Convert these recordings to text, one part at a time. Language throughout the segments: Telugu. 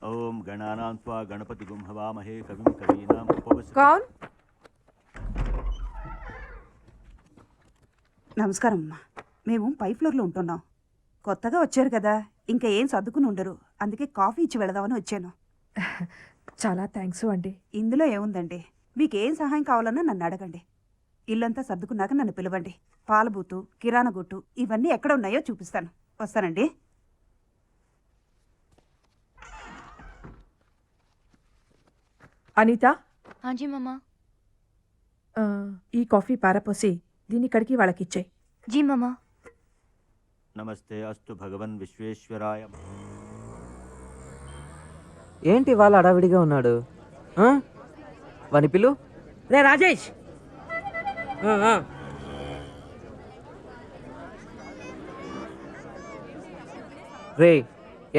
ఓం గణానాం త్వా గణపతిగుం హవామహే కవిం కవీనాం కౌన్? నమస్కారం అమ్మా. మేము పై ఫ్లోర్లో ఉంటున్నాం. కొత్తగా వచ్చారు కదా, ఇంకా ఏం సర్దుకుని ఉండరు. అందుకే కాఫీ ఇచ్చి వెళదామని వచ్చాను. చాలా థ్యాంక్స్ అండి. ఇందులో ఏముందండి, మీకేం సహాయం కావాలన్నా నన్ను అడగండి. ఇల్లంతా సర్దుకున్నాక నన్ను పిలవండి. పాలబూతు, కిరాణా గుట్టు ఇవన్నీ ఎక్కడ ఉన్నాయో చూపిస్తాను. వస్తానండి. అనిత, హాజీ మామా. ఈ కాఫీ పారపోసి దీని ఇక్కడికి వాళ్ళకిచ్చాయి. జీ మామా. నమస్తే అస్తు భగవన్ విశ్వేశ్వరాయ. ఏంటి వాళ్ళ అడావిడిగా ఉన్నాడు? వాని పిలు. రే రాజేష్, రే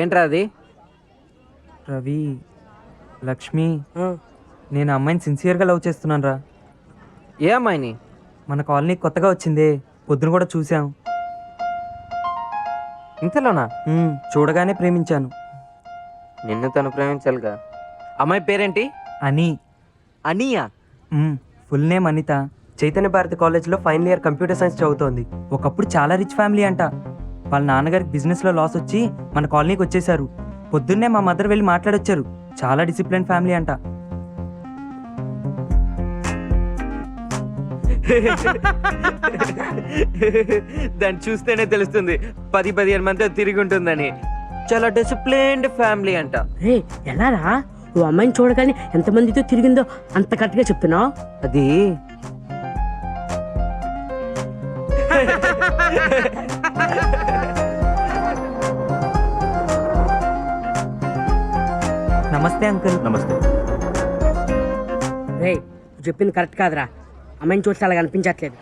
ఏంట్రా అది? రవి, లక్ష్మి, నేను అమ్మాయిని సిన్సియర్గా లవ్ చేస్తున్నాను రా. ఏ అమ్మాయిని? మన కాలనీ కొత్తగా వచ్చిందే, పొద్దున కూడా చూసాం. ఇంతలోనా? చూడగానే ప్రేమించాను. నిన్ను తను ప్రేమించాలిగా. అమ్మాయి పేరేంటి? అని. అనియా? Full name Anitha. చైతన్య భారతి కాలేజ్లో ఫైనల్ ఇయర్ కంప్యూటర్ సైన్స్ చదువుతోంది. ఒకప్పుడు చాలా రిచ్ ఫ్యామిలీ అంట. వాళ్ళ నాన్నగారికి బిజినెస్లో లాస్ వచ్చి మన కాలనీకి వచ్చేసారు. పొద్దున్నే మా మదర్ వెళ్ళి మాట్లాడొచ్చారు. చాలా డిసిప్లిన్ ఫ్యామిలీ అంట. దాన్ని చూస్తేనే తెలుస్తుంది 10-15 మంది తిరిగి ఉంటుందని. చాలా డిసిప్లిన్డ్ ఫ్యామిలీ అంట. రే ఎలారా నువ్వు అమ్మాయిని చూడగానే ఎంతమందితో తిరిగిందో అంత కరెక్ట్గా చెప్తున్నావు. అది నమస్తే అంకుల్. నమస్తే. రే నువ్వు చెప్పింది కరెక్ట్ కాదురా. అమ్మాయిని చూస్తే అలాగ అనిపించట్లేదు.